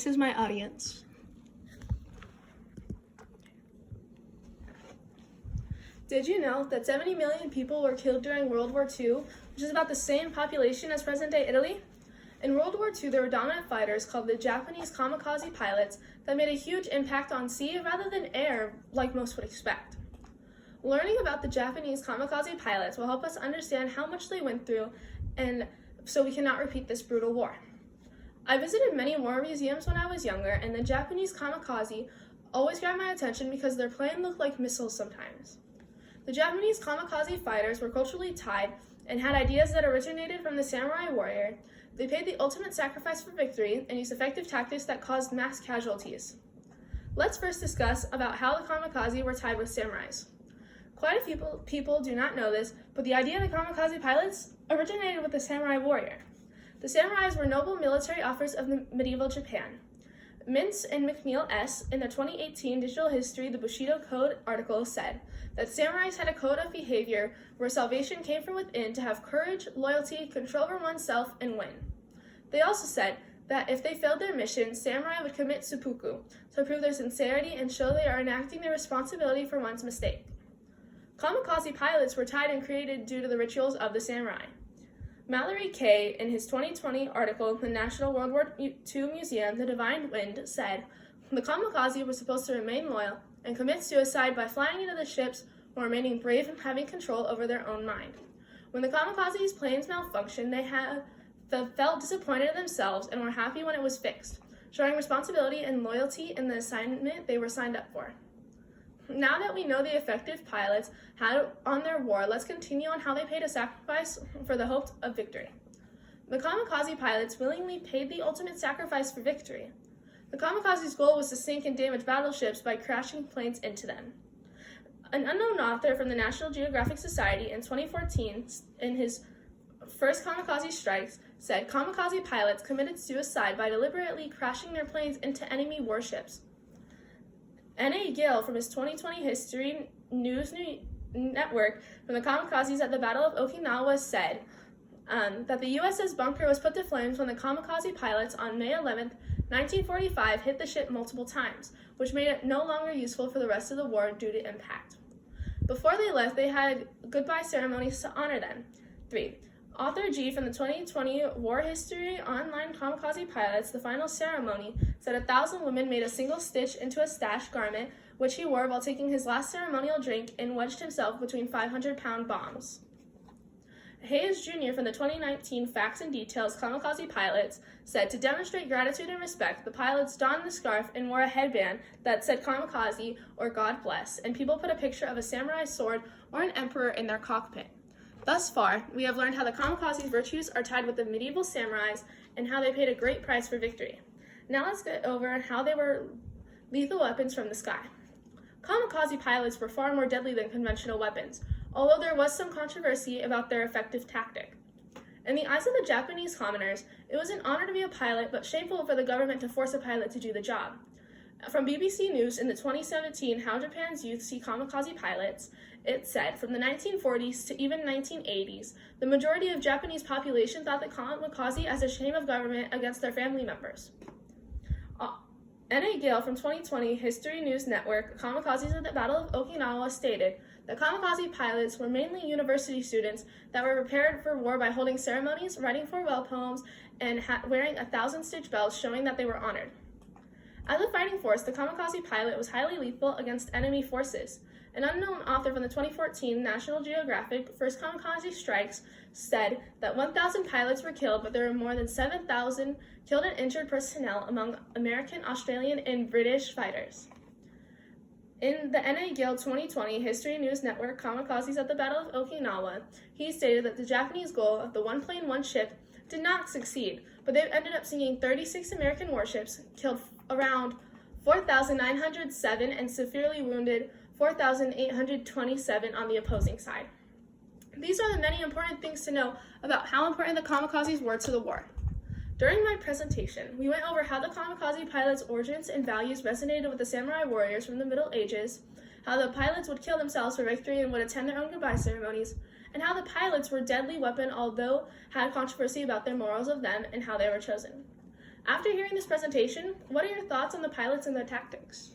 This is my audience. Did you know that 70 million people were killed during World War II, which is about the same population as present-day Italy? In World War II, there were dominant fighters called the Japanese kamikaze pilots that made a huge impact on sea rather than air, like most would expect. Learning about the Japanese kamikaze pilots will help us understand how much they went through, and so we cannot repeat this brutal war. I visited many war museums when I was younger, and the Japanese kamikaze always grabbed my attention because their plane looked like missiles sometimes. The Japanese kamikaze fighters were culturally tied and had ideas that originated from the samurai warrior. They paid the ultimate sacrifice for victory and used effective tactics that caused mass casualties. Let's first discuss about how the kamikaze were tied with samurais. Quite a few people do not know this, but the idea of the kamikaze pilots originated with the samurai warrior. The samurais were noble military officers of the medieval Japan. Mintz and McNeil S. in their 2018 Digital History, the Bushido Code article said that samurais had a code of behavior where salvation came from within to have courage, loyalty, control over oneself, and win. They also said that if they failed their mission, samurai would commit seppuku to prove their sincerity and show they are enacting their responsibility for one's mistake. Kamikaze pilots were tied and created due to the rituals of the samurai. Mallory Kay, in his 2020 article in the National World War II Museum, The Divine Wind, said, the kamikaze were supposed to remain loyal and commit suicide by flying into the ships while remaining brave and having control over their own mind. When the kamikaze's planes malfunctioned, they felt disappointed in themselves and were happy when it was fixed, showing responsibility and loyalty in the assignment they were signed up for. Now that we know the effective pilots had on their war, let's continue on how they paid a sacrifice for the hope of victory. The kamikaze pilots willingly paid the ultimate sacrifice for victory. The kamikaze's goal was to sink and damage battleships by crashing planes into them. An unknown author from the National Geographic Society in 2014, in his first kamikaze strikes, said kamikaze pilots committed suicide by deliberately crashing their planes into enemy warships. N.A. Gill, from his 2020 History News Network from the kamikazes at the Battle of Okinawa, said that the USS Bunker was put to flames when the kamikaze pilots on May 11, 1945, hit the ship multiple times, which made it no longer useful for the rest of the war due to impact. Before they left, they had goodbye ceremonies to honor them. 3. Author G from the 2020 War History Online Kamikaze Pilots, the final ceremony, said 1,000 women made a single stitch into a sash garment, which he wore while taking his last ceremonial drink and wedged himself between 500-pound bombs. Hayes Jr. from the 2019 Facts and Details Kamikaze Pilots said to demonstrate gratitude and respect, the pilots donned the scarf and wore a headband that said kamikaze or God bless, and people put a picture of a samurai sword or an emperor in their cockpit. Thus far, we have learned how the kamikaze's virtues are tied with the medieval samurais and how they paid a great price for victory. Now let's get over how they were lethal weapons from the sky. Kamikaze pilots were far more deadly than conventional weapons, although there was some controversy about their effective tactic. In the eyes of the Japanese commoners, it was an honor to be a pilot, but shameful for the government to force a pilot to do the job. From BBC News in the 2017 How Japan's Youth See Kamikaze Pilots, it said, from the 1940s to even 1980s, the majority of Japanese population thought the kamikaze as a shame of government against their family members. N.A. Gill from 2020 History News Network, Kamikazes at the Battle of Okinawa, stated that kamikaze pilots were mainly university students that were prepared for war by holding ceremonies, writing farewell poems, and wearing 1,000-stitch belts showing that they were honored. As a fighting force, the kamikaze pilot was highly lethal against enemy forces. An unknown author from the 2014 National Geographic First Kamikaze Strikes said that 1,000 pilots were killed, but there were more than 7,000 killed and injured personnel among American, Australian, and British fighters. In the N.A. Gill 2020 History News Network Kamikazes at the Battle of Okinawa, he stated that the Japanese goal of the one plane, one ship did not succeed, but they ended up sinking 36 American warships, killed around 4,907, and severely wounded 4,827 on the opposing side. These are the many important things to know about how important the kamikazes were to the war. During my presentation, we went over how the kamikaze pilots' origins and values resonated with the samurai warriors from the Middle Ages, how the pilots would kill themselves for victory and would attend their own goodbye ceremonies, and how the pilots were a deadly weapon although had controversy about their morals of them and how they were chosen. After hearing this presentation, what are your thoughts on the pilots and their tactics?